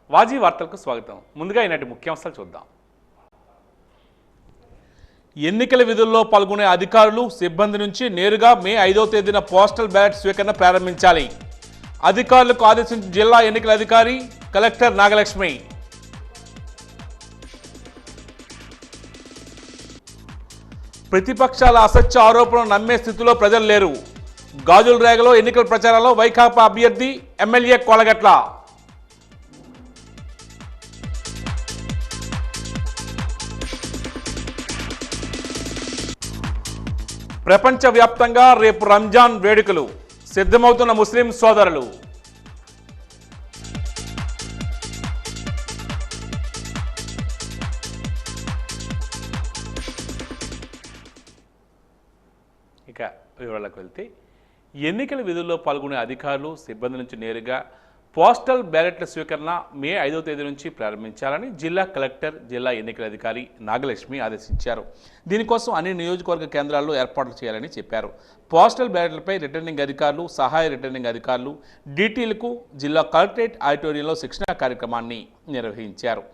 వాజీ వార్తలకు స్వాగతం. ముందుగా ఈనాటి ముఖ్యాంశాలు చూద్దాం. ఎన్నికల విధుల్లో పాల్గొనే అధికారులు సిబ్బంది నుంచి నేరుగా మే 5వ తేదీన పోస్టల్ బ్యాలెట్ స్వీకరణ ప్రారంభించాలి. అధికారులకు ఆదేశించిన జిల్లా ఎన్నికల అధికారి కలెక్టర్ నాగలక్ష్మి. ప్రతిపక్షాల అసత్య ఆరోపణలు నమ్మే స్థితిలో ప్రజలు లేరు. గాజుల రేగలో ఎన్నికల ప్రచారంలో వైకాపా అభ్యర్థి ఎమ్మెల్యే కొలగట్ల. ప్రపంచవ్యాప్తంగా రేపు రంజాన్ వేడుకలు సిద్ధమవుతున్న ముస్లిం సోదరులు. ఇక వివరాలకు వెళ్తే, ఎన్నికల విధుల్లో పాల్గొనే అధికారులు సిబ్బంది నుంచి నేరుగా పోస్టల్ బ్యాలెట్ల స్వీకరణ మే 5వ తేదీ నుంచి ప్రారంభించాలని జిల్లా కలెక్టర్, జిల్లా ఎన్నికల అధికారి నాగలక్ష్మి ఆదేశించారు. దీనికోసం అన్ని నియోజకవర్గ కేంద్రాల్లో ఏర్పాట్లు చేయాలని చెప్పారు. పోస్టల్ బ్యాలెట్లపై రిటర్నింగ్ అధికారులు, సహాయ రిటర్నింగ్ అధికారులు, డీటీలకు జిల్లా కలెక్టరేట్ ఆడిటోరియంలో శిక్షణా కార్యక్రమాన్ని నిర్వహించారు.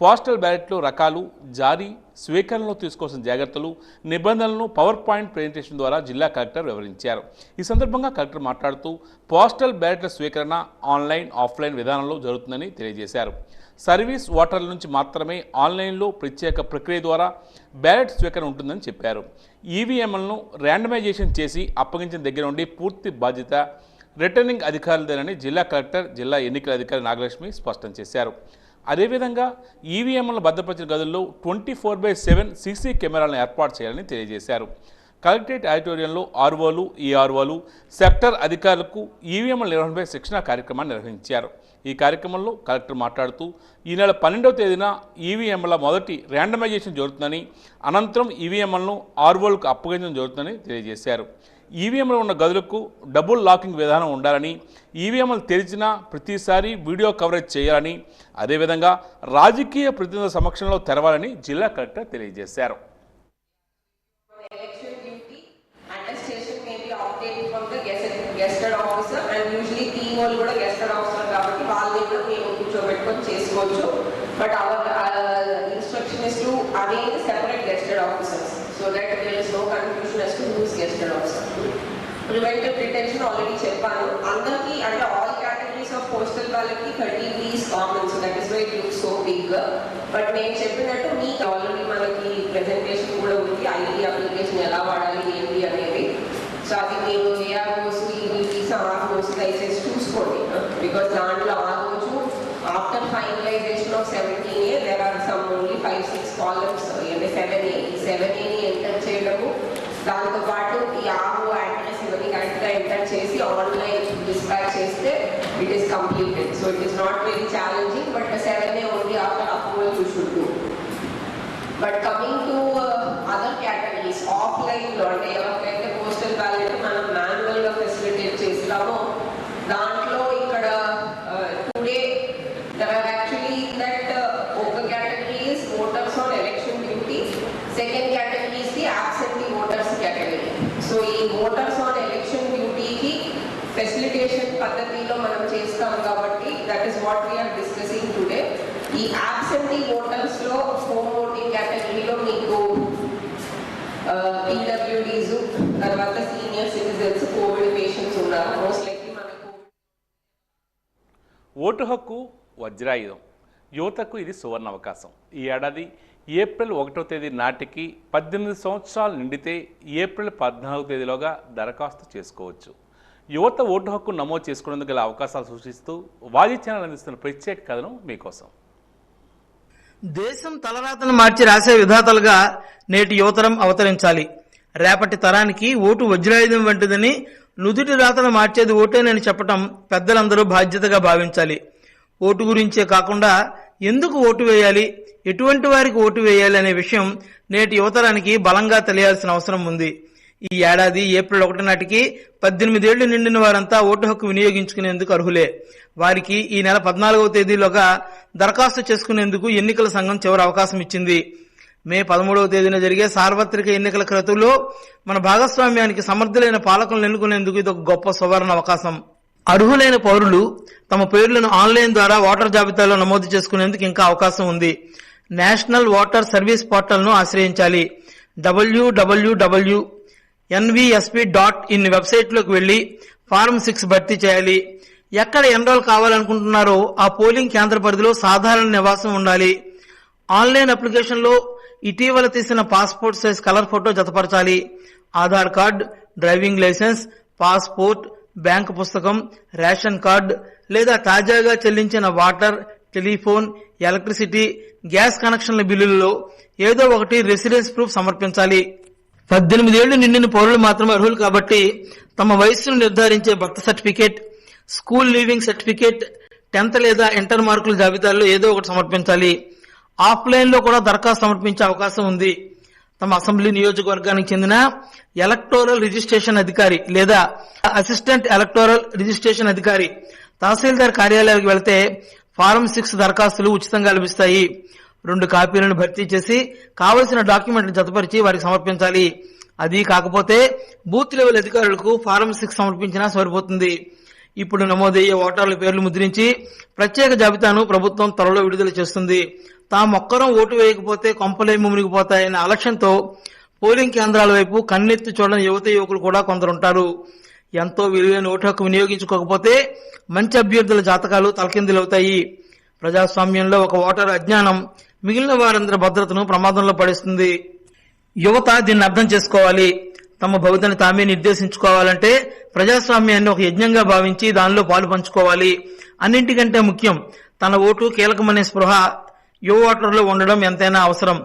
పోస్టల్ బ్యాలెట్లు రకాలు, జారీ, స్వీకరణలో తీసుకోవాల్సిన జాగ్రత్తలు, నిబంధనలను పవర్ పాయింట్ ప్రెజెంటేషన్ ద్వారా జిల్లా కలెక్టర్ వివరించారు. ఈ సందర్భంగా కలెక్టర్ మాట్లాడుతూ పోస్టల్ బ్యాలెట్ల స్వీకరణ ఆన్లైన్, ఆఫ్లైన్ విధానంలో జరుగుతుందని తెలియజేశారు. సర్వీస్ ఓటర్ల నుంచి మాత్రమే ఆన్లైన్లో ప్రత్యేక ప్రక్రియ ద్వారా బ్యాలెట్ స్వీకరణ ఉంటుందని చెప్పారు. ఈవీఎంలను ర్యాండమైజేషన్ చేసి అప్పగించిన దగ్గర నుండి పూర్తి బాధ్యత రిటర్నింగ్ అధికారులదేనని జిల్లా కలెక్టర్, జిల్లా ఎన్నికల అధికారి నాగలక్ష్మి స్పష్టం చేశారు. అదేవిధంగా ఈవీఎంలను భద్రపరిచిన గదుల్లో 24/7 సీసీ కెమెరాలను ఏర్పాటు చేయాలని తెలియజేశారు. కలెక్టరేట్ ఆడిటోరియంలో ఆర్ఓలు, ఈఆర్ఓలు, సెక్టర్ అధికారులకు ఈవీఎంల నిర్వహణపై శిక్షణా కార్యక్రమాన్ని నిర్వహించారు. ఈ కార్యక్రమంలో కలెక్టర్ మాట్లాడుతూ ఈ నెల 12వ తేదీన ఈవీఎంల మొదటి ర్యాండమైజేషన్ జరుగుతుందని, అనంతరం ఈవీఎంలను ఆర్ఓలకు అప్పగించడం జరుగుతుందని తెలియజేశారు. ఈవీఎంలో ఉన్న గదులకు డబుల్ లాకింగ్ విధానం ఉండాలని, ఈవీఎంలు తెరిచిన ప్రతిసారి వీడియో కవరేజ్ చేయాలని, అదేవిధంగా రాజకీయ ప్రతినిధుల సమక్షంలో తెరవాలని జిల్లా కలెక్టర్ తెలియజేశారు. But our instruction is to arrange separate guested officers so that there is no confusion as to who is guested officer. Preventive detention already cheppanu. Andarki and all categories of postal ballot ki 30B is common, so that is why it looks so big. But నేను చెప్పినట్టు మీకు already మనకి presentation కూడా ఉంది, ID application ఎలా వాడాలి ఏంటి అనేది. సో అది మీరు ఏఆర్ఓస్, ఈవీపీస్, ఆర్ఓస్ దయచేసి చూసుకోండి. బికాస్ దాంట్లో ఆ రోజు after finalization of 17A there are some only 5-6 columns అంటే 7A ని ఎంటర్ చేయడము, దాంతో పాటు ఈ ఆర్ఓ అడ్రస్ ఇవన్నీ కరెక్ట్గా ఎంటర్ చేసి ఆన్లైన్ డిస్పాచ్ చేస్తే it is completed. So it is not very challenging, but 7A only after approval you should do. But coming to other categories, ఆఫ్లైన్లో అంటే ఎవరికైతే పోస్టల్ బ్యాలెట్ మనం మాన్యువల్గా ఫెసిలిటేట్ చేస్తామో దాంట్లో ఇక్కడ today there are actually that open category is voters on election duty, second category is the absentee voters category. So ee voters on election duty ki facilitation paddhatilo manam chestam kabatti that is what we are discussing today. Ee absentee voters lo home voting category lo meeku PWDs tarvata senior citizens, covid patients unnaru. Most likely manaku vote హక్కు వజ్రాయుధం, యువతకు ఇది సువర్ణ అవకాశం. ఈ ఏడాది April 1వ తేదీ నాటికి 18 సంవత్సరాలు నిండితే ఏప్రిల్ 14వ తేదీలోగా దరఖాస్తు చేసుకోవచ్చు. యువత ఓటు హక్కు నమోదు చేసుకునేందుకు గల అవకాశాలు సూచిస్తూ వాజీ ఛానల్ అందిస్తున్న ప్రత్యేక కథనం మీకోసం. దేశం తలరాతను మార్చి రాసే విధాతలుగా నేటి యువతరం అవతరించాలి. రేపటి తరానికి ఓటు వజ్రాయుధం వంటిదని, నుదుటి రాతను మార్చేది ఓటేనని చెప్పటం పెద్దలందరూ బాధ్యతగా భావించాలి. ఓటు గురించే కాకుండా ఎందుకు ఓటు వేయాలి, ఎటువంటి వారికి ఓటు వేయాలి అనే విషయం నేటి యువతరానికి బలంగా తెలియాల్సిన అవసరం ఉంది. ఈ ఏడాది ఏప్రిల్ 1 నాటికి 18 ఏళ్లు నిండిన వారంతా ఓటు హక్కు వినియోగించుకునేందుకు అర్హులే. వారికి ఈ నెల 14వ తేదీలోగా దరఖాస్తు చేసుకునేందుకు ఎన్నికల సంఘం చివరి అవకాశం ఇచ్చింది. మే 13వ తేదీన జరిగే సార్వత్రిక ఎన్నికల క్రతువులో మన భాగస్వామ్యానికి సమర్థులైన పాలకులను ఎన్నుకునేందుకు ఇది ఒక గొప్ప సువర్ణ అవకాశం. అర్హులైన పౌరులు తమ పేర్లను ఆన్లైన్ ద్వారా ఓటర్ జాబితాలో నమోదు చేసుకునేందుకు ఇంకా అవకాశం ఉంది. నేషనల్ ఓటర్ సర్వీస్ పోర్టల్ ను ఆశ్రయించాలి. www.nvsp.in వెబ్సైట్ లోకి వెళ్లి ఫారం 6 భర్తీ చేయాలి. ఎక్కడ ఎన్రోల్ కావాలనుకుంటున్నారో ఆ పోలింగ్ కేంద్ర పరిధిలో సాధారణ నివాసం ఉండాలి. ఆన్లైన్ అప్లికేషన్ లో ఇటీవల తీసిన పాస్పోర్ట్ సైజ్ కలర్ ఫోటో జతపరచాలి. Aadhaar card, driving license, passport, bank పుస్తకం, రేషన్ కార్డ్ లేదా తాజాగా చెల్లించిన వాటర్, టెలిఫోన్, ఎలక్ట్రిసిటీ, గ్యాస్ కనెక్షన్ల బిల్లులలో ఏదో ఒకటి రెసిడెన్స్ ప్రూఫ్ సమర్పించాలి. 18 ఏళ్లు నిండిన పౌరులు మాత్రమే అర్హులు కాబట్టి తమ వయస్సును నిర్ధారించే birth certificate, school leaving certificate, 10th లేదా ఇంటర్ మార్కుల జాబితాల్లో ఏదో ఒకటి సమర్పించాలి. ఆఫ్లైన్ లో కూడా దరఖాస్తు సమర్పించే అవకాశం ఉంది. తమ అసెంబ్లీ నియోజకవర్గానికి చెందిన ఎలక్టోరల్ రిజిస్ట్రేషన్ అధికారి లేదా అసిస్టెంట్ ఎలక్టోరల్ రిజిస్ట్రేషన్ అధికారి తహసీల్దార్ కార్యాలయానికి వెళ్తే ఫారం 6 దరఖాస్తులు ఉచితంగా లభిస్తాయి. 2 కాపీలను భర్తీ చేసి కావలసిన డాక్యుమెంట్లు జతపరిచి వారికి సమర్పించాలి. అది కాకపోతే బూత్ లెవెల్ అధికారులకు ఫారం 6 సమర్పించినా సరిపోతుంది. ఇప్పుడు నమోదయ్యే ఓటర్ల పేర్లు ముద్రించి ప్రత్యేక జాబితాను ప్రభుత్వం త్వరలో విడుదల చేస్తుంది. తామొక్కరం ఓటు వేయకపోతే కొంపలే మునిగిపోతాయనే ఆలక్ష్యంతో పోలింగ్ కేంద్రాల వైపు కన్నెత్తి చూడని యువత యువకులు కూడా కొందరుంటారు. ఎంతో విలువైన ఓటు హక్కు వినియోగించుకోకపోతే మంచి అభ్యర్థుల జాతకాలు తలకిందులవుతాయి. ప్రజాస్వామ్యంలో ఒక ఓటర్ అజ్ఞానం మిగిలిన వారందరి భద్రతను ప్రమాదంలో పడేస్తుంది. యువత దీన్ని అర్థం చేసుకోవాలి. తమ భవితని తామే నిర్దేశించుకోవాలంటే ప్రజాస్వామ్యాన్ని ఒక యజ్ఞంగా భావించి దానిలో పాలు పంచుకోవాలి. అన్నింటికంటే ముఖ్యం తన ఓటు కీలకమనే స్పృహ యువ ఓటర్లో ఉండడం ఎంతైనా అవసరం.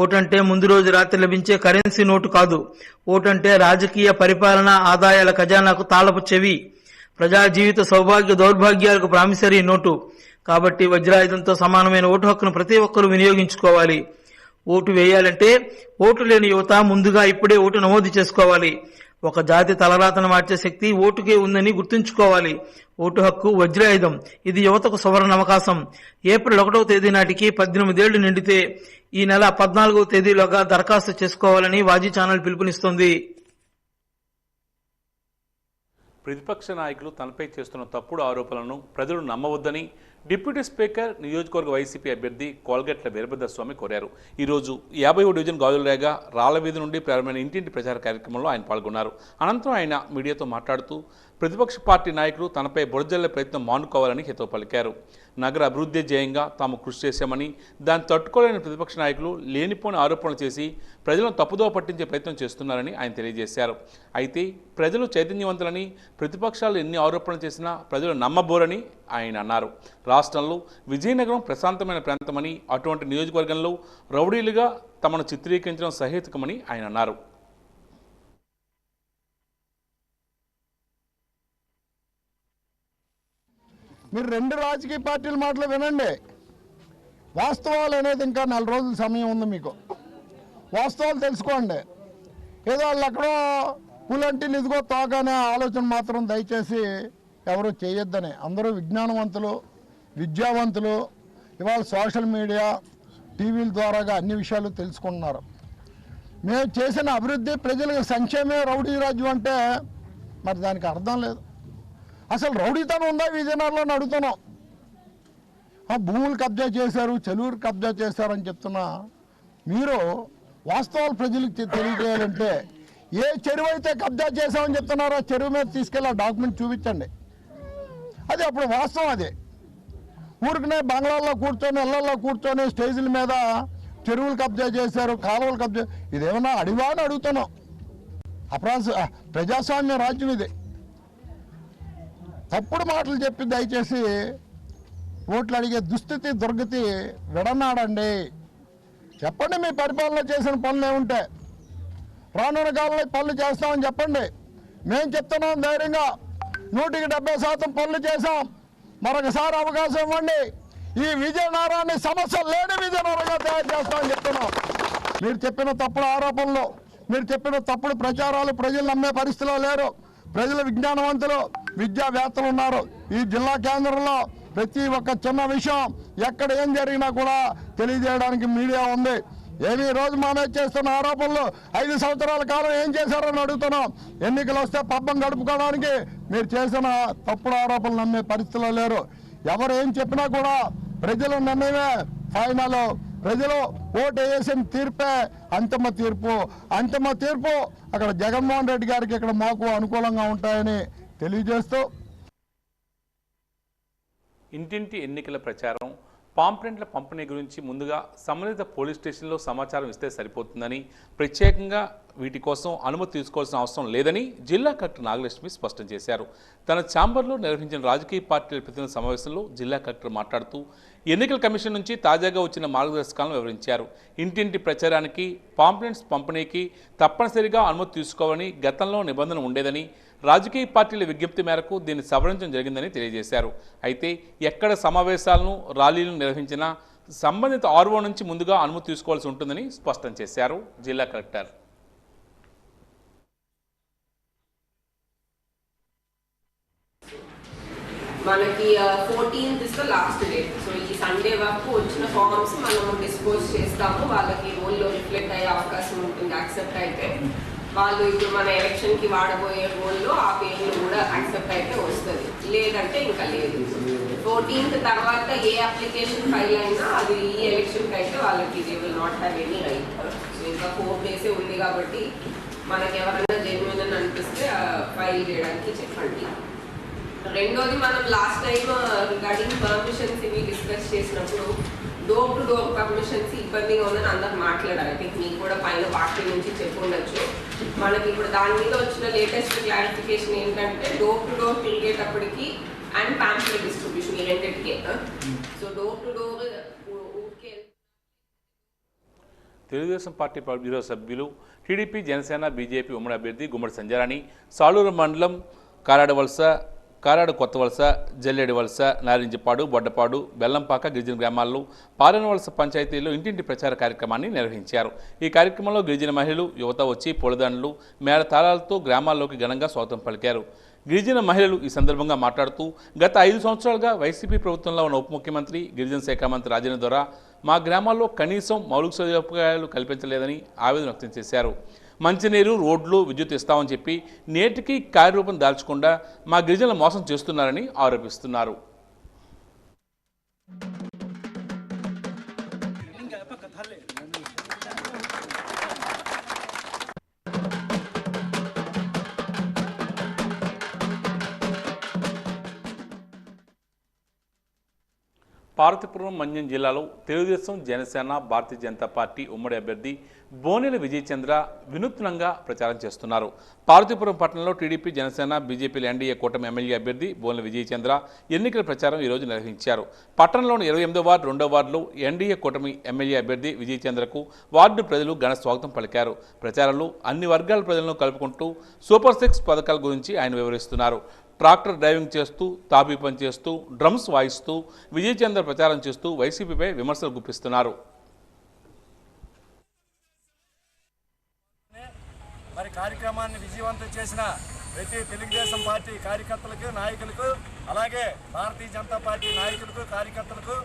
ఓటంటే ముందు రోజు రాత్రి లభించే కరెన్సీ నోటు కాదు. ఓటంటే రాజకీయ పరిపాలన ఆదాయాల ఖజానాకు తాళపు చెవి, ప్రజా జీవిత సౌభాగ్య దౌర్భాగ్యాలకు ప్రామిసరీ నోటు. కాబట్టి వజ్రాయుధంతో సమానమైన ఓటు హక్కును ప్రతి ఒక్కరూ వినియోగించుకోవాలి. ఓటు వేయాలంటే ఓటు లేని యువత ముందుగా ఇప్పుడే ఓటు నమోదు చేసుకోవాలి. ఒక జాతి తలరాతను మార్చే శక్తి ఓటుకే ఉందని గుర్తుంచుకోవాలి. ఓటు హక్కు వజ్రాయుధం. ఇది యువతకు సువర్ణ అవకాశం. ఏప్రిల్ 1వ తేదీ నాటికి 18 ఏళ్లు నిండితే ఈ నెల 14వ తేదీలోగా దరఖాస్తు చేసుకోవాలని వాజీ ఛానల్ పిలుపునిస్తోంది. ప్రతిపక్ష నాయకులు తనపై చేస్తున్న తప్పుడు ఆరోపణలను ప్రజలు నమ్మవద్దని డిప్యూటీ స్పీకర్ నియోజకవర్గ వైసీపీ అభ్యర్థి కోల్గట్ల వీరభద్రస్వామి కోరారు. ఈరోజు 50వ డివిజన్ గాజులరేగ రాళ్లవీధి నుండి ప్రారంభమైన ఇంటింటి ప్రచార కార్యక్రమంలో ఆయన పాల్గొన్నారు. అనంతరం ఆయన మీడియాతో మాట్లాడుతూ ప్రతిపక్ష పార్టీ నాయకులు తనపై బురజల్లే ప్రయత్నం మానుకోవాలని హితవు పలికారు. నగర అభివృద్ధి ధ్యేయంగా తాము కృషి చేశామని, దాన్ని తట్టుకోలేని ప్రతిపక్ష నాయకులు లేనిపోని ఆరోపణలు చేసి ప్రజలను తప్పుదోవ పట్టించే ప్రయత్నం చేస్తున్నారని ఆయన తెలియజేశారు. అయితే ప్రజలు చైతన్యవంతులని, ప్రతిపక్షాలు ఎన్ని ఆరోపణలు చేసినా ప్రజలు నమ్మబోరని ఆయన అన్నారు. రాష్ట్రంలో విజయనగరం ప్రశాంతమైన ప్రాంతమని, అటువంటి నియోజకవర్గంలో రౌడీలుగా తమను చిత్రీకరించడం సహేతుకమని ఆయన అన్నారు. మీరు 2 రాజకీయ పార్టీల మాటలు వినండి. వాస్తవాలు అనేది ఇంకా 4 రోజుల సమయం ఉంది. మీకు వాస్తవాలు తెలుసుకోండి. ఏదో వాళ్ళు ఎక్కడో పులంటి నిదిగో తోగానే ఆలోచన మాత్రం దయచేసి ఎవరు చేయొద్దని. అందరూ విజ్ఞానవంతులు, విద్యావంతులు. ఇవాళ సోషల్ మీడియా, టీవీల ద్వారాగా అన్ని విషయాలు తెలుసుకుంటున్నారు. మేము చేసిన అభివృద్ధి, ప్రజలకు సంక్షేమే రౌడీ రాజ్యం అంటే మరి దానికి అర్థం లేదు. అసలు రౌడీతనం ఉందా విజయనగరంలో అడుగుతున్నాం. భూములు కబ్జా చేశారు, చెరువులు కబ్జా చేశారని చెప్తున్నా. మీరు వాస్తవాలు ప్రజలకు తెలియజేయాలంటే ఏ చెరువు అయితే కబ్జా చేశామని చెప్తున్నారో ఆ చెరువు మీద తీసుకెళ్ళి ఆ డాక్యుమెంట్ చూపించండి. అది అప్పుడు వాస్తవం. అది ఊరికనే బంగ్లాల్లో కూర్చొని, ఇళ్లలో కూర్చొని స్టేజీల మీద చెరువులు కబ్జా చేశారు, కాలువలు కబ్జా, ఇదేమన్నా అడివా అని అడుగుతున్నాం. ప్రజాస్వామ్య రాజ్యం ఇది. తప్పుడు మాటలు చెప్పి దయచేసి ఓట్లు అడిగే దుస్థితి, దుర్గతి విడనాడండి. చెప్పండి మీ పరిపాలన చేసిన పనులు ఏముంటే. రానున్న కాలంలో పనులు చేస్తామని చెప్పండి. మేము చెప్తున్నాం ధైర్యంగా 170% పనులు చేశాం. మరొకసారి అవకాశం ఇవ్వండి. ఈ విజయనగరాన్ని సమస్య లేని విజయనగరంగా తయారు చేస్తామని చెప్తున్నాం. మీరు చెప్పిన తప్పుడు ఆరోపణలు మీరు చెప్పిన తప్పుడు ప్రచారాలు ప్రజలు నమ్మే పరిస్థితిలో లేరు. ప్రజలు విజ్ఞానవంతులు, విద్యావేత్తలు ఉన్నారు. ఈ జిల్లా కేంద్రంలో ప్రతి ఒక్క చిన్న విషయం ఎక్కడ ఏం జరిగినా కూడా తెలియజేయడానికి మీడియా ఉంది. ఏమీ రోజు మామే చేస్తున్న ఆరోపణలు 5 సంవత్సరాల కాలం ఏం చేశారని అడుగుతున్నాం. ఎన్నికలు వస్తే పబ్బం గడుపుకోవడానికి మీరు చేసిన తప్పుడు ఆరోపణలు నమ్మే పరిస్థితిలో లేరు. ఎవరు ఏం చెప్పినా కూడా ప్రజలు నమ్మేమే ఫైనల్. ప్రజలు ఓటు వేసిన తీర్పే అంతిమ తీర్పు. అంతిమ తీర్పు అక్కడ జగన్మోహన్ రెడ్డి గారికి ఇక్కడ మాకు అనుకూలంగా ఉంటాయని తెలియజేస్తూ ఇంటింటి ఎన్నికల ప్రచారం పాంప్లెంట్ల పంపిణీ గురించి ముందుగా సంబంధిత పోలీస్ స్టేషన్లో సమాచారం ఇస్తే సరిపోతుందని, ప్రత్యేకంగా వీటి కోసం అనుమతి తీసుకోవాల్సిన అవసరం లేదని జిల్లా కలెక్టర్ నాగలక్ష్మి స్పష్టం చేశారు. తన ఛాంబర్లో నిర్వహించిన రాజకీయ పార్టీల ప్రతినిధుల సమావేశంలో జిల్లా కలెక్టర్ మాట్లాడుతూ ఎన్నికల కమిషన్ నుంచి తాజాగా వచ్చిన మార్గదర్శకాలను వివరించారు. ఇంటింటి ప్రచారానికి, పాంప్లెంట్స్ పంపిణీకి తప్పనిసరిగా అనుమతి తీసుకోవాలని గతంలో నిబంధన ఉండేదని, రాజకీయ పార్టీల విజ్ఞప్తి మేరకు దీన్ని సవరించడం జరిగిందని తెలియజేశారు. అయితే ఎక్కడ సమావేశాలను, ర్యాలీలను నిర్వహించినా సంబంధిత ఆర్ఓ నుంచి ముందుగా అనుమతి తీసుకోవాల్సి ఉంటుందని స్పష్టం చేశారు జిల్లా కలెక్టర్. మనకి 14th is the last date. So ఈ సండే వరకు వచ్చిన ఫార్మ్స్ మనం డిస్పోజ్ చేస్తాము. వాళ్ళకి రోల్లో రిఫ్లెక్ట్ అయ్యే అవకాశం ఉంటుంది. యాక్సెప్ట్ అయితే వాళ్ళు ఇప్పుడు మన ఎలక్షన్కి వాడబోయే రోల్లో ఆ పేర్లు కూడా యాక్సెప్ట్ అయితే వస్తుంది, లేదంటే ఇంకా లేదు. 14th తర్వాత ఏ అప్లికేషన్ ఫైల్ అయినా అది ఈ ఎలక్షన్కి అయితే వాళ్ళకి they will not have any right. ఇంకా 4 డేసే ఉంది కాబట్టి మనకి ఎవరైనా జెన్యున్ అని అనిపిస్తే ఫైల్ చేయడానికి చెప్పండి. రెండోది, మనం లాస్ట్ టైం రిగార్డింగ్ పర్మిషన్స్ ఇవి డిస్కస్ చేసినప్పుడు డోర్ టు డోర్ పర్మిషన్స్ ఇబ్బందిగా ఉందని అందరు మాట్లాడారు. ఐ థింక్ మీకు కూడా పైన పార్టీ నుంచి చెప్పుండొచ్చు. మనకి ఇప్పుడు దాని మీద వచ్చిన లేటెస్ట్ క్లారిఫికేషన్ ఏంటంటే డోర్ టు డోర్ తిరిగేటప్పటికి అండ్ ప్యాంప్లెట్ డిస్ట్రిబ్యూషన్ ఈ రెండింటికే. సో డోర్ టు డోర్ ఊరికే తెలుగుదేశం పార్టీ party bureau, TDP, Janasena, BJP ఉమ్మడి అభ్యర్థి గుమ్మడి సంజరాణి సాలూరు మండలం కారాడవలస, కారాడు కొత్తవలస, జల్లెడివలస, నారింజపాడు, బొడ్డపాడు, బెల్లంపాక గిరిజన గ్రామాల్లో పాలనవలస పంచాయతీల్లో ఇంటింటి ప్రచార కార్యక్రమాన్ని నిర్వహించారు. ఈ కార్యక్రమంలో గిరిజన మహిళలు, యువత వచ్చి పూలదండలు, మేళ తాళాలతో గ్రామాల్లోకి ఘనంగా స్వాగతం పలికారు. గిరిజన మహిళలు ఈ సందర్భంగా మాట్లాడుతూ గత 5 సంవత్సరాలుగా వైసీపీ ప్రభుత్వంలో ఉన్న ఉప ముఖ్యమంత్రి, గిరిజన శాఖ మంత్రి రాజేంద్ర ద్వారా మా గ్రామాల్లో కనీసం మౌలిక సదుపాయాలు కల్పించలేదని ఆవేదన వ్యక్తం చేశారు. మంచినీరు, రోడ్లు, విద్యుత్ ఇస్తామని చెప్పి నేటికి కార్యరూపం దాల్చకుండా మా గిరిజనులు మోసం చేస్తున్నారని ఆరోపిస్తున్నారు. పార్వతీపురం మన్యం జిల్లాలో తెలుగుదేశం, జనసేన, భారతీయ జనతా పార్టీ ఉమ్మడి అభ్యర్థి బోనెల విజయచంద్ర వినూత్నంగా ప్రచారం చేస్తున్నారు. పార్వతీపురం పట్టణంలో టీడీపీ, జనసేన, బీజేపీల ఎన్డీఏ కూటమి ఎమ్మెల్యే అభ్యర్థి బోనెల విజయచంద్ర ఎన్నికల ప్రచారం ఈరోజు నిర్వహించారు. పట్టణంలోని 28వ వార్డు, 2వ వార్డులో ఎన్డీఏ కూటమి ఎమ్మెల్యే అభ్యర్థి విజయచంద్రకు వార్డు ప్రజలు ఘన స్వాగతం పలికారు. ప్రచారంలో అన్ని వర్గాల ప్రజలను కలుపుకుంటూ సూపర్ 6 పథకాల గురించి ఆయన వివరిస్తున్నారు. ట్రాక్టర్ డ్రైవింగ్ చేస్తూ, తాపీ పని చేస్తూ, డ్రమ్స్ వాయిస్తూ విజయచంద్ర ప్రచారం చేస్తూ వైసీపీపై విమర్శలు గుప్పిస్తున్నారు. మరి కార్యక్రమాన్ని విజయవంతం చేసిన ప్రతి తెలుగుదేశం పార్టీ కార్యకర్తలకు, నాయకులకు, అలాగే భారతీయ జనతా పార్టీ నాయకులకు, కార్యకర్తలకు,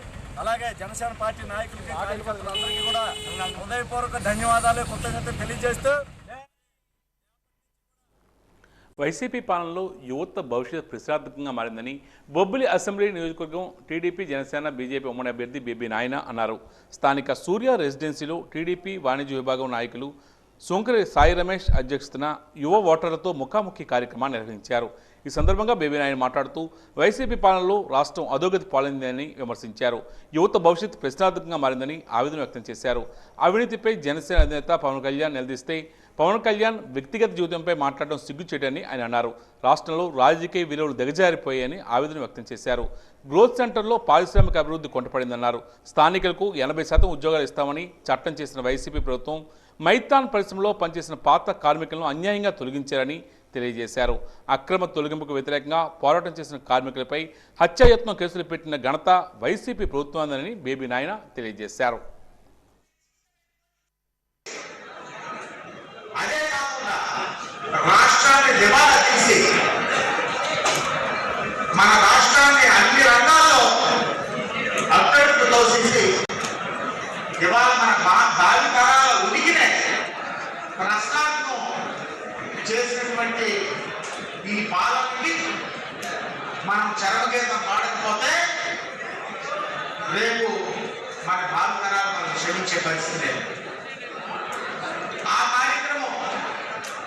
అలాగే జనసేన పార్టీ నాయకులకి, కార్యకర్తలందరికీ కూడా హృదయపూర్వక ధన్యవాదాలు, కృతజ్ఞతలు తెలియజేస్తూ వైసీపీ పాలనలో యువత భవిష్యత్ ప్రశ్నార్థకంగా మారిందని బొబ్బిలి అసెంబ్లీ నియోజకవర్గం టీడీపీ, జనసేన, బీజేపీ ఉమ్మడి అభ్యర్థి బేబీ నాయన అన్నారు. స్థానిక సూర్య రెసిడెన్సీలో టీడీపీ వాణిజ్య విభాగం నాయకులు సుంకరి సాయి రమేష్ అధ్యక్షతన యువ ఓటర్లతో ముఖాముఖి కార్యక్రమాన్ని నిర్వహించారు. ఈ సందర్భంగా బేబీ నాయన మాట్లాడుతూ వైసీపీ పాలనలో రాష్ట్రం అధోగతి పాలైందని విమర్శించారు. యువత భవిష్యత్ ప్రశ్నార్థకంగా మారిందని ఆవేదన వ్యక్తం చేశారు. అవినీతిపై జనసేన అధినేత పవన్ కళ్యాణ్ నిలదీస్తే పవన్ కళ్యాణ్ వ్యక్తిగత జీవితంపై మాట్లాడడం సిగ్గుచేటని ఆయన అన్నారు. రాష్ట్రంలో రాజకీయ విలువలు దిగజారిపోయాయని ఆవేదన వ్యక్తం చేశారు. గ్రోత్ సెంటర్లో పారిశ్రామిక అభివృద్ధి కొంటపడిందన్నారు. స్థానికులకు 80% ఉద్యోగాలు ఇస్తామని చట్టం చేసిన వైసీపీ ప్రభుత్వం మైతాన్ పరిశ్రమలో పనిచేసిన పాత కార్మికులను అన్యాయంగా తొలగించారని తెలియజేశారు. అక్రమ తొలగింపుకు వ్యతిరేకంగా పోరాటం చేసిన కార్మికులపై హత్యాయత్నం కేసులు పెట్టిన ఘనత వైసీపీ ప్రభుత్వాన్ని బేబీ నాయన తెలియజేశారు. అదే పాలకుడికి మనం చరమగీతం పాడకపోతే రేపు మన భావితరాలు మనం క్షమించే పరిస్థితి లేదు. ఆ కార్యక్రమం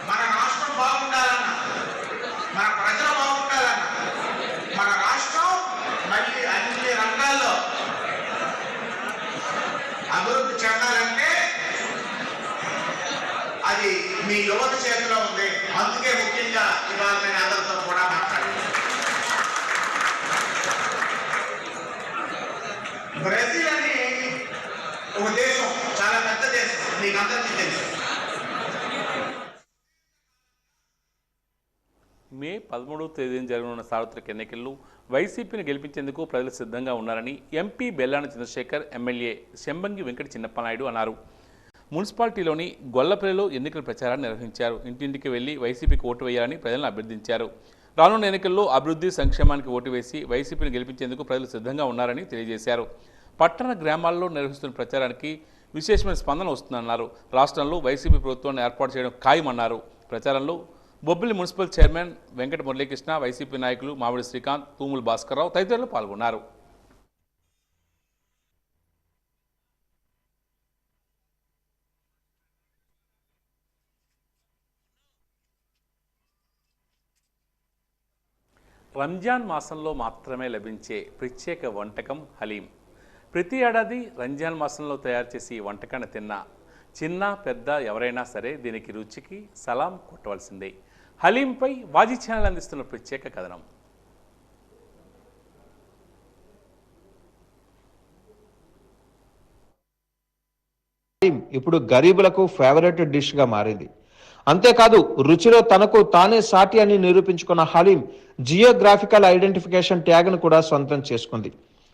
మన రాష్ట్రం బాగుండాలన్నా, మన ప్రజలు బాగుండాలన్నా, మన రాష్ట్రం మళ్ళీ అన్ని రంగాల్లో అభివృద్ధి చెందాలంటే అది మీ యువత చేతిలో ఉంది. అందుకే ముఖ్యంగా ఇవాళ నేను అందరితో కూడా మాట్లాడాను. బ్రెజిల్ అని ఒక దేశం, చాలా పెద్ద దేశం, మీకు అందరికీ తెలుసు. మే 13వ తేదీన జరగనున్న సార్వత్రిక ఎన్నికల్లో వైసీపీని గెలిపించేందుకు ప్రజలు సిద్ధంగా ఉన్నారని ఎంపీ బెల్లాన చంద్రశేఖర్, ఎమ్మెల్యే శంబంగి వెంకట చిన్నప్పనాయుడు అన్నారు. మున్సిపాలిటీలోని గొల్లపల్లిలో ఎన్నికల ప్రచారాన్ని నిర్వహించారు. ఇంటింటికి వెళ్లి వైసీపీకి ఓటు వేయాలని ప్రజలను అభ్యర్థించారు. రానున్న ఎన్నికల్లో అభివృద్ధి సంక్షేమానికి ఓటు వేసి వైసీపీని గెలిపించేందుకు ప్రజలు సిద్ధంగా ఉన్నారని తెలియజేశారు. పట్టణ గ్రామాల్లో నిర్వహిస్తున్న ప్రచారానికి విశేషమైన స్పందన వస్తుందన్నారు. రాష్ట్రంలో వైసీపీ ప్రభుత్వాన్ని ఏర్పాటు చేయడం ఖాయమన్నారు. ప్రచారంలో Bobbili municipal chairman Venkata Muralikrishna, YCP నాయకులు మామిడి శ్రీకాంత్, తూములు భాస్కర్రావు తదితరులు పాల్గొన్నారు. రంజాన్ మాసంలో మాత్రమే లభించే ప్రత్యేక వంటకం హలీం. ప్రతి ఏడాది రంజాన్ మాసంలో తయారు చేసి ఈ వంటకాన్ని తిన్న చిన్న పెద్ద ఎవరైనా సరే దీనికి రుచికి సలాం కొట్టవలసిందే. హలీంపై వాజీ ఛానల్ అందిస్తున్న ప్రత్యేక కథనం. ఇప్పుడు గరీబులకు ఫేవరెట్ డిష్ గా మారింది. అంతేకాదు రుచిలో తనకు తానే సాటి అని నిరూపించుకున్న హలీం జియోగ్రాఫికల్ ఐడెంటిఫికేషన్ ట్యాగ్ ను కూడా సొంతం చేసుకుంది.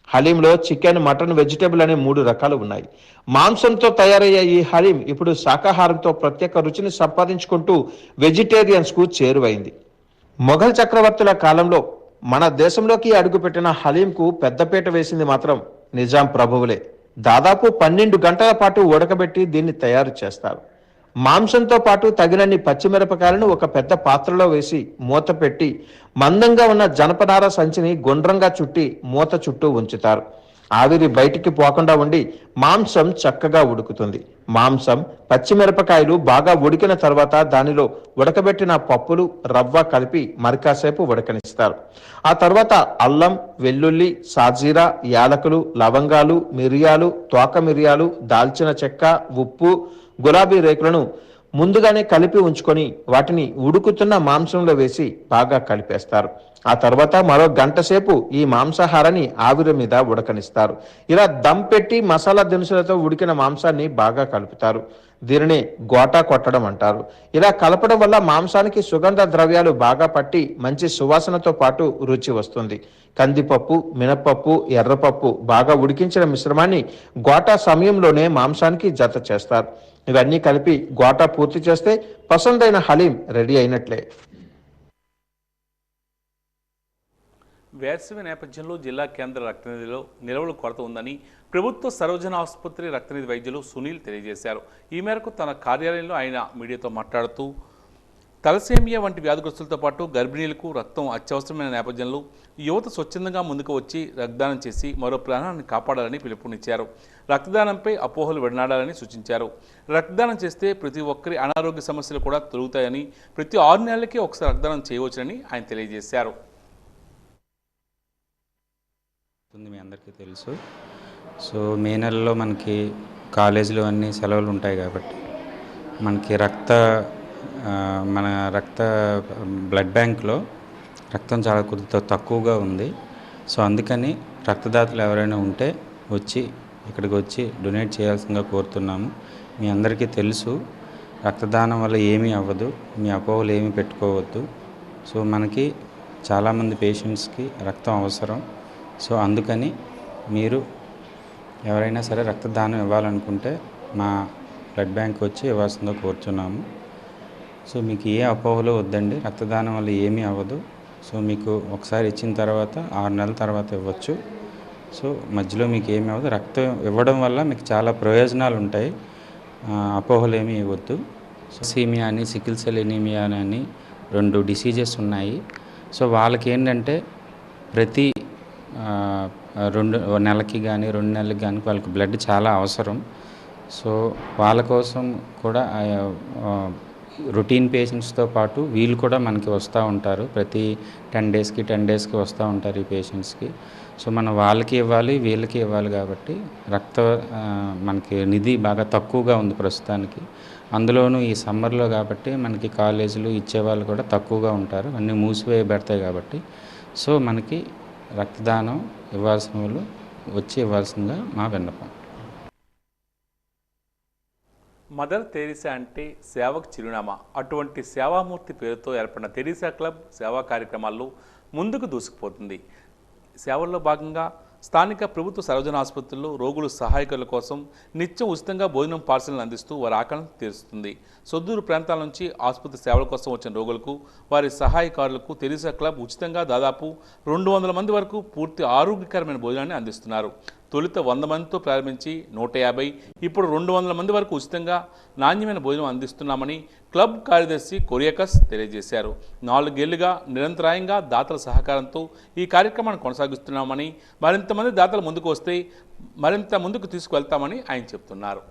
హలీంలో చికెన్, మటన్, వెజిటేబుల్ అనే 3 రకాలు ఉన్నాయి. మాంసంతో తయారయ్యే ఈ హలీం ఇప్పుడు శాకాహారంతో ప్రత్యేక రుచిని సంపాదించుకుంటూ వెజిటేరియన్స్ కు చేరువైంది. మొఘల్ చక్రవర్తుల కాలంలో మన దేశంలోకి అడుగుపెట్టిన హలీంకు పెద్దపీట వేసింది మాత్రం నిజాం ప్రభువులే. దాదాపు 12 గంటల పాటు ఉడకబెట్టి దీన్ని తయారు చేస్తారు. మాంసంతో పాటు తగినన్ని పచ్చిమిరపకాయలను ఒక పెద్ద పాత్రలో వేసి మూత పెట్టి మందంగా ఉన్న జనపనార సంచిని గుండ్రంగా చుట్టి మూత చుట్టూ ఉంచుతారు. ఆవిరి బయటికి పోకుండా ఉండి మాంసం చక్కగా ఉడుకుతుంది. మాంసం, పచ్చిమిరపకాయలు బాగా ఉడికిన తర్వాత దానిలో ఉడకబెట్టిన పప్పులు, రవ్వ కలిపి మరికాసేపు ఉడకనిస్తారు. ఆ తర్వాత అల్లం, వెల్లుల్లి, సాజీరా, యాలకులు, లవంగాలు, మిరియాలు, తోక మిరియాలు, దాల్చిన చెక్క, ఉప్పు, గులాబీ రేకులను ముందుగానే కలిపి ఉంచుకొని వాటిని ఉడుకుతున్న మాంసంలో వేసి బాగా కలిపేస్తారు. ఆ తర్వాత మరో గంట సేపు ఈ మాంసాహారాన్ని ఆవిరి మీద ఉడకనిస్తారు. ఇలా దమ్ పెట్టి మసాలా దినుసులతో ఉడికిన మాంసాన్ని బాగా కలుపుతారు. దీనిని గోటా కొట్టడం అంటారు. ఇలా కలపడం వల్ల మాంసానికి సుగంధ ద్రవ్యాలు బాగా పట్టి మంచి సువాసనతో పాటు రుచి వస్తుంది. కందిపప్పు, మినపప్పు, ఎర్రపప్పు బాగా ఉడికించిన మిశ్రమాన్ని గోటా సమయంలోనే మాంసానికి జత చేస్తారు. ఇవన్నీ కలిపి గోటా పూర్తి చేస్తే పసందైన హలీం రెడీ అయినట్లే. వేసవి నేపథ్యంలో జిల్లా కేంద్ర రక్తనిధిలో నిల్వల కొరత ఉందని ప్రభుత్వ సర్వజన ఆసుపత్రి రక్తనిధి వైద్యులు సునీల్ తెలియజేశారు. ఈ మేరకు తన కార్యాలయంలో ఆయన మీడియాతో మాట్లాడుతూ తలసేమియా వంటి వ్యాధిగ్రస్తులతో పాటు గర్భిణీలకు రక్తం అత్యవసరమైన నేపథ్యంలో యువత స్వచ్ఛందంగా ముందుకు వచ్చి రక్తదానం చేసి మరో ప్రాణాన్ని కాపాడాలని పిలుపునిచ్చారు. రక్తదానంపై అపోహలు విడనాడాలని సూచించారు. రక్తదానం చేస్తే ప్రతి ఒక్కరి అనారోగ్య సమస్యలు కూడా తొలుగుతాయని, ప్రతి 6 నెలలకే ఒకసారి రక్తదానం చేయవచ్చునని ఆయన తెలియజేశారు. మీ అందరికీ తెలుసు. సో మే నెలలో మనకి కాలేజీలో అన్ని సెలవులు ఉంటాయి కాబట్టి మనకి మన బ్లడ్ బ్యాంక్లో రక్తం చాలా కొద్దిగా తక్కువగా ఉంది. సో అందుకని రక్తదాతలు ఎవరైనా ఉంటే ఇక్కడికి వచ్చి డొనేట్ చేయాల్సిందిగా కోరుతున్నాము. మీ అందరికీ తెలుసు రక్తదానం వల్ల ఏమీ అవ్వదు, మీ అపోహలు ఏమీ పెట్టుకోవద్దు. సో మనకి చాలామంది పేషెంట్స్కి రక్తం అవసరం. సో అందుకని మీరు ఎవరైనా సరే రక్తదానం ఇవ్వాలనుకుంటే మా బ్లడ్ బ్యాంక్ వచ్చి ఇవ్వాల్సిందిగా కోరుతున్నాము. సో మీకు ఏ అపోహలు వద్దండి, రక్తదానం వల్ల ఏమీ అవ్వదు. సో మీకు ఒకసారి ఇచ్చిన తర్వాత 6 నెలల తర్వాత ఇవ్వచ్చు. సో మధ్యలో మీకు ఏమీ అవ్వదు. రక్తం ఇవ్వడం వల్ల మీకు చాలా ప్రయోజనాలు ఉంటాయి, అపోహలు ఏమీ ఇవ్వద్దు. సో సీమియా అని, సికిల్ సెల్ ఎనీమియా అని 2 డిసీజెస్ ఉన్నాయి. సో వాళ్ళకి ఏంటంటే ప్రతి 2 నెలలకి కానీ 2 నెలలకి కానీ వాళ్ళకి బ్లడ్ చాలా అవసరం. సో వాళ్ళ కోసం కూడా రొటీన్ పేషెంట్స్తో పాటు వీళ్ళు కూడా మనకి వస్తూ ఉంటారు. ప్రతి 10 డేస్కి వస్తూ ఉంటారు ఈ పేషెంట్స్కి. సో మనం వాళ్ళకి ఇవ్వాలి, వీళ్ళకి ఇవ్వాలి కాబట్టి మనకి నిధి బాగా తక్కువగా ఉంది ప్రస్తుతానికి. అందులోనూ ఈ సమ్మర్లో కాబట్టి మనకి కాలేజీలు ఇచ్చేవాళ్ళు కూడా తక్కువగా ఉంటారు, అన్నీ మూసివేయబడతాయి కాబట్టి. సో మనకి రక్తదానం ఇవ్వాల్సిన వాళ్ళు వచ్చి ఇవ్వాల్సిందిగా మా విన్నపం. మదర్ తెరీసా అంటే సేవకు చిరునామా. అటువంటి సేవామూర్తి పేరుతో ఏర్పడిన తెరీసా క్లబ్ సేవా కార్యక్రమాల్లో ముందుకు దూసుకుపోతుంది. సేవల్లో భాగంగా స్థానిక ప్రభుత్వ సర్వజన ఆసుపత్రుల్లో రోగులు సహాయకుల కోసం నిత్యం ఉచితంగా భోజనం పార్సల్ని అందిస్తూ వారి ఆకలిని తీరుస్తుంది. సొద్దూరు ప్రాంతాల నుంచి ఆసుపత్రి సేవల కోసం వచ్చిన రోగులకు వారి సహాయకారులకు తెరీసా క్లబ్ ఉచితంగా దాదాపు 200 మంది వరకు పూర్తి ఆరోగ్యకరమైన భోజనాన్ని అందిస్తున్నారు. తొలుత 100 మందితో ప్రారంభించి 150, ఇప్పుడు 200 మంది వరకు ఉచితంగా నాణ్యమైన భోజనం అందిస్తున్నామని క్లబ్ కార్యదర్శి కొరియాకస్ తెలియజేశారు. 4 ఏళ్లుగా నిరంతరాయంగా దాతల సహకారంతో ఈ కార్యక్రమాన్ని కొనసాగిస్తున్నామని, మరింతమంది దాతలు ముందుకు వస్తే మరింత ముందుకు తీసుకువెళ్తామని ఆయన చెప్తున్నారు.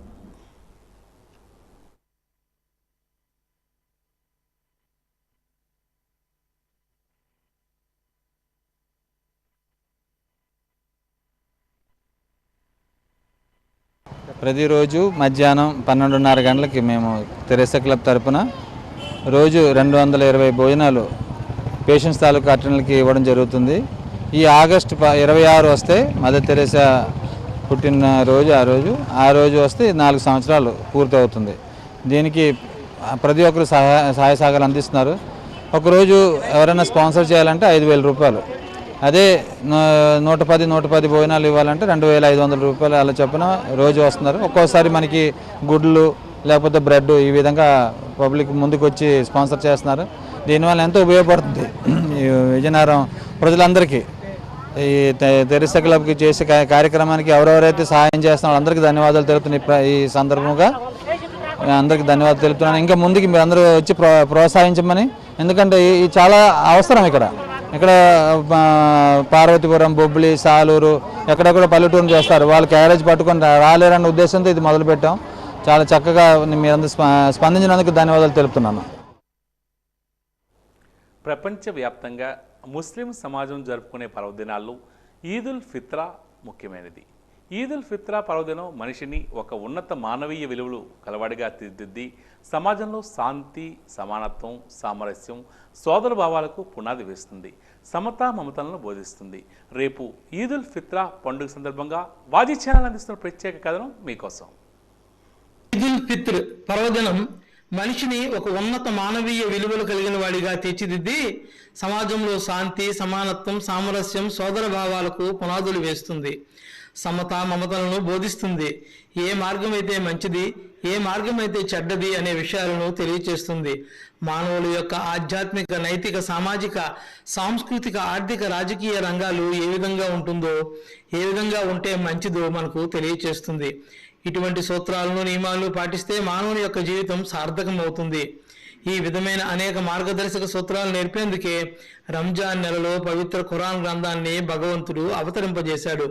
ప్రతిరోజు మధ్యాహ్నం 12:30 గంటలకి మేము తెరీసా క్లబ్ తరపున రోజు 220 భోజనాలు పేషెంట్స్ తాలూకు అటెండర్లకి ఇవ్వడం జరుగుతుంది. ఈ ఆగస్టు 26 వస్తే మదర్ తెరీసా పుట్టిన రోజు, ఆ రోజు వస్తే 4 సంవత్సరాలు పూర్తవుతుంది. దీనికి ప్రతి ఒక్కరు సహాయ సహకారాలు అందిస్తున్నారు. ఒకరోజు ఎవరైనా స్పాన్సర్ చేయాలంటే 5,000 రూపాయలు, అదే 110 భోజనాలు ఇవ్వాలంటే 2,500 రూపాయలు అలా చొప్పున రోజు వస్తున్నారు. ఒక్కోసారి మనకి గుడ్లు లేకపోతే బ్రెడ్ ఈ విధంగా పబ్లిక్ ముందుకు వచ్చి స్పాన్సర్ చేస్తున్నారు. దీనివల్ల ఎంతో ఉపయోగపడుతుంది ఈ విజయనగరం ప్రజలందరికీ. ఈ తెరీసా క్లబ్కి చేసే కార్యక్రమానికి ఎవరెవరైతే సహాయం చేస్తున్నారో అందరికీ ధన్యవాదాలు తెలుపుతున్నాను. ఈ సందర్భంగా అందరికీ ధన్యవాదాలు తెలుపుతున్నాను. ఇంకా ముందుకు మీరు అందరూ వచ్చి ప్రోత్సహించమని, ఎందుకంటే ఇది చాలా అవసరం. ఇక్కడ పార్వతీపురం, బొబ్బిలి, సాలూరు ఎక్కడెక్కడ పల్లెటూరు చేస్తారు, వాళ్ళు క్యారేజ్ పట్టుకొని రాలేరన్న ఉద్దేశంతో ఇది మొదలుపెట్టాం. చాలా చక్కగా మీరందరూ స్పందించినందుకు ధన్యవాదాలు తెలుపుతున్నాను. ప్రపంచవ్యాప్తంగా ముస్లిం సమాజం జరుపుకునే పర్వదినాల్లో ఈదుల్ ఫిత్రా ముఖ్యమైనది. ఈదుల్ ఫిత్రా పర్వదినం మనిషిని ఒక ఉన్నత మానవీయ విలువలు కలవాడిగా తీర్చిదిద్ది సమాజంలో శాంతి, సమానత్వం, సామరస్యం, సోదర భావాలకు పునాది వేస్తుంది. సమతా మమతలను బోధిస్తుంది. రేపు ఈదుల్ ఫిత్రా పండుగ సందర్భంగా వాజీ ఛానల్ అందిస్తున్న ప్రత్యేక కథనం మీకోసం. ఈదుల్ ఫిత్ర్ పర్వదినం మనిషిని ఒక ఉన్నత మానవీయ విలువలు కలిగిన వాడిగా తీర్చిదిద్ది సమాజంలో శాంతి, సమానత్వం, సామరస్యం, సోదర భావాలకు పునాదులు వేస్తుంది. సమతా మమతలను బోధిస్తుంది. ఏ మార్గం అయితే మంచిది, ఏ మార్గం అయితే చెడ్డది అనే విషయాలను తెలియచేస్తుంది. మానవుల యొక్క ఆధ్యాత్మిక, నైతిక, సామాజిక, సాంస్కృతిక, ఆర్థిక, రాజకీయ రంగాలు ఏ విధంగా ఉంటుందో, ఏ విధంగా ఉంటే మంచిదో మనకు తెలియచేస్తుంది. ఇటువంటి సూత్రాలను, నియమాలను పాటిస్తే మానవుని యొక్క జీవితం సార్థకం అవుతుంది. ఈ విధమైన అనేక మార్గదర్శక సూత్రాలు నేర్పేందుకే రంజాన్ నెలలో పవిత్ర ఖురాన్ గ్రంథాన్ని భగవంతుడు అవతరింపజేశాడు.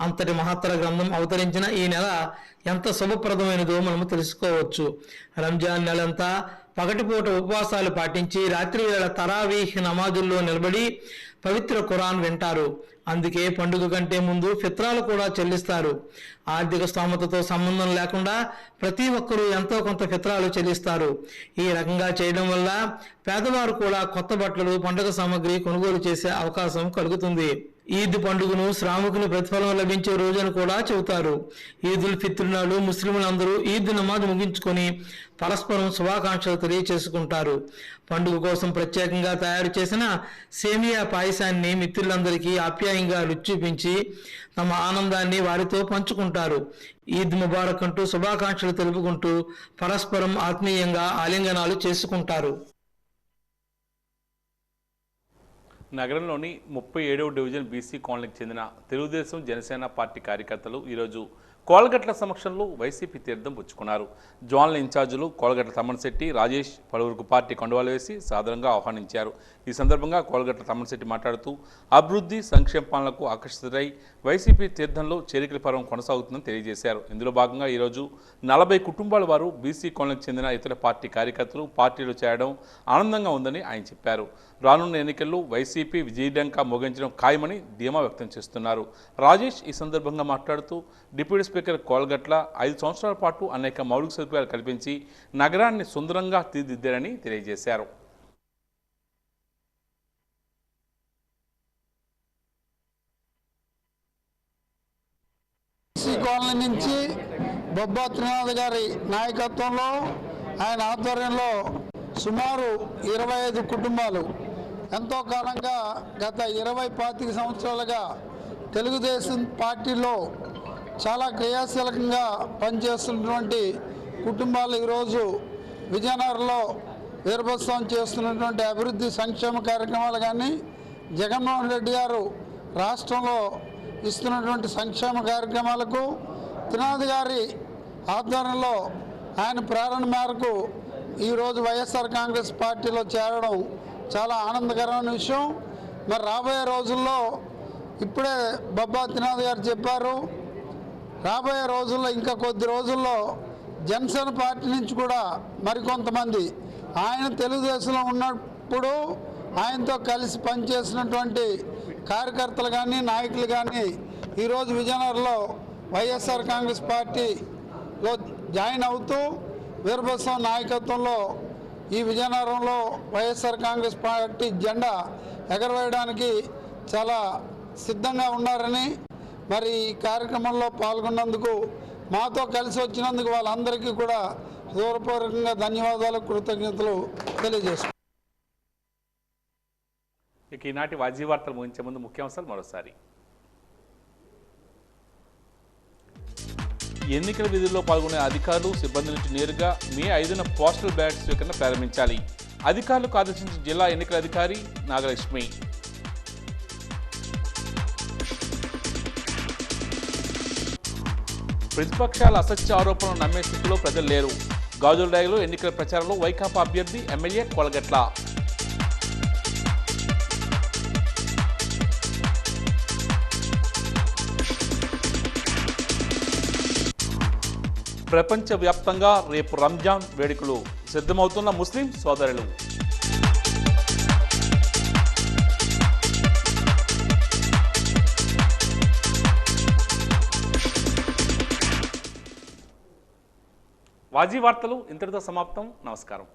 అంతటి మహత్తర గ్రంథం అవతరించిన ఈ నెల ఎంత శుభప్రదమైనదో మనము తెలుసుకోవచ్చు. రంజాన్ నెలంతా పగటిపూట ఉపవాసాలు పాటించి రాత్రి వేళ తరావీహ్ నమాజుల్లో నిలబడి పవిత్ర ఖురాన్ వింటారు. అందుకే పండుగ కంటే ముందు ఫిత్రాలు కూడా చెల్లిస్తారు. ఆర్థిక స్తోమతతో సంబంధం లేకుండా ప్రతి ఒక్కరూ ఎంతో కొంత ఫిత్రాలు చెల్లిస్తారు. ఈ రకంగా చేయడం వల్ల పేదవారు కూడా కొత్త బట్టలు, పండుగ సామాగ్రి కొనుగోలు చేసే అవకాశం కలుగుతుంది. ఈద్ పండుగను శ్రామికుని ప్రతిఫలం లభించే రోజును కూడా చెబుతారు. ఈదుల్ ఫిత్ర్ నాడు ముస్లింలందరూ ఈద్ నమాజ్ ముగించుకొని పరస్పరం శుభాకాంక్షలు తెలియచేసుకుంటారు. పండుగ కోసం ప్రత్యేకంగా తయారు చేసిన సేమియా పాయసాన్ని మిత్రులందరికీ ఆప్యాయంగా రుచి చూపించి తమ ఆనందాన్ని వారితో పంచుకుంటారు. ఈద్ ముబారక్ అంటూ శుభాకాంక్షలు తెలుపుకుంటూ పరస్పరం ఆత్మీయంగా ఆలింగనాలు చేసుకుంటారు. నగరంలోని 37వ డివిజన్ బీసీ కాలనీకి చెందిన తెలుగుదేశం, జనసేన పార్టీ కార్యకర్తలు ఈరోజు కోలగట్ల సమక్షంలో వైసీపీ తీర్థం పుచ్చుకున్నారు. జోనల్ ఇన్ఛార్జీలు కోలగట్ల తమ్మనశెట్టి, రాజేష్ పలువురికి పార్టీ కండువాలు వేసి సాదరంగా ఆహ్వానించారు. ఈ సందర్భంగా కోలగట్ల తమ్మనశెట్టి మాట్లాడుతూ అభివృద్ధి సంక్షేమ పాలనకు ఆకర్షితులై వైసీపీ తీర్థంలో చేరికల పర్వం కొనసాగుతుందని తెలియజేశారు. ఇందులో భాగంగా ఈరోజు 40 కుటుంబాల వారు బీసీ కోణలకు చెందిన ఇతర పార్టీ కార్యకర్తలు పార్టీలో చేరడం ఆనందంగా ఉందని ఆయన చెప్పారు. రానున్న ఎన్నికల్లో వైసీపీ విజయడంకా మోగించడం ఖాయమని ధీమా వ్యక్తం చేస్తున్నారు. రాజేష్ ఈ సందర్భంగా మాట్లాడుతూ డిప్యూటీ స్పీకర్ కోలగట్ల 5 సంవత్సరాల పాటు అనేక మౌలిక సదుపాయాలు కల్పించి నగరాన్ని సుందరంగా తీర్చిదిద్దారని తెలియజేశారు. కాలనీ నుంచి బొబ్బా త్రినాథ్ గారి నాయకత్వంలో ఆయన ఆధ్వర్యంలో సుమారు 25 కుటుంబాలు ఎంతో కాలంగా గత 20-25 సంవత్సరాలుగా తెలుగుదేశం పార్టీలో చాలా క్రియాశీలకంగా పనిచేస్తున్నటువంటి కుటుంబాలు ఈరోజు విజయనగరంలో వీరభోత్సవం చేస్తున్నటువంటి అభివృద్ధి సంక్షేమ కార్యక్రమాలు కానీ జగన్మోహన్ రెడ్డి గారు రాష్ట్రంలో ఇస్తున్నటువంటి సంక్షేమ కార్యక్రమాలకు త్రినాథ్ గారి ఆధ్వర్యంలో ఆయన ప్రేరణ మేరకు ఈరోజు వైఎస్ఆర్ కాంగ్రెస్ పార్టీలో చేరడం చాలా ఆనందకరమైన విషయం. మరి రాబోయే రోజుల్లో ఇప్పుడే బొబ్బా త్రినాథ్ గారు చెప్పారు, రాబోయే రోజుల్లో ఇంకా కొద్ది రోజుల్లో జనసేన పార్టీ నుంచి కూడా మరికొంతమంది ఆయన తెలుగుదేశంలో ఉన్నప్పుడు ఆయనతో కలిసి పనిచేసినటువంటి కార్యకర్తలు కానీ నాయకులు కానీ ఈరోజు విజయనగరంలో వైఎస్ఆర్ కాంగ్రెస్ పార్టీలో జాయిన్ అవుతూ వీరభద్రం నాయకత్వంలో ఈ విజయనగరంలో వైఎస్ఆర్ కాంగ్రెస్ పార్టీ జెండా ఎగరవేయడానికి చాలా సిద్ధంగా ఉన్నారని, మరి ఈ కార్యక్రమంలో పాల్గొన్నందుకు మాతో కలిసి వచ్చినందుకు వాళ్ళందరికీ కూడా హృదయపూర్వకంగా ధన్యవాదాలు, కృతజ్ఞతలు తెలియజేస్తున్నాను. ఇక ఈనాటి వాజీ వార్తలు ముగించే ముందు ముఖ్యాంశాలు మరోసారి. ఎన్నికల విధుల్లో పాల్గొనే అధికారులు సిబ్బంది నుంచి నేరుగా మే 5న పోస్టల్ బ్యాలెట్ స్వీకరణ ప్రారంభించాలి. అధికారులకు ఆదేశించిన జిల్లా ఎన్నికల అధికారి నాగలక్ష్మి. ప్రతిపక్షాల అసత్య ఆరోపణలు నమ్మే స్థితిలో ప్రజలు లేరు. గాజుల డ్యాగలో ఎన్నికల ప్రచారంలో వైకాపా అభ్యర్థి ఎమ్మెల్యే కోలగట్ల. ప్రపంచవ్యాప్తంగా రేపు రంజాన్ వేడుకలు సిద్ధమవుతున్న ముస్లిం సోదరులు. వాజీ వార్తలు ఇంతటితో సమాప్తం. నమస్కారం.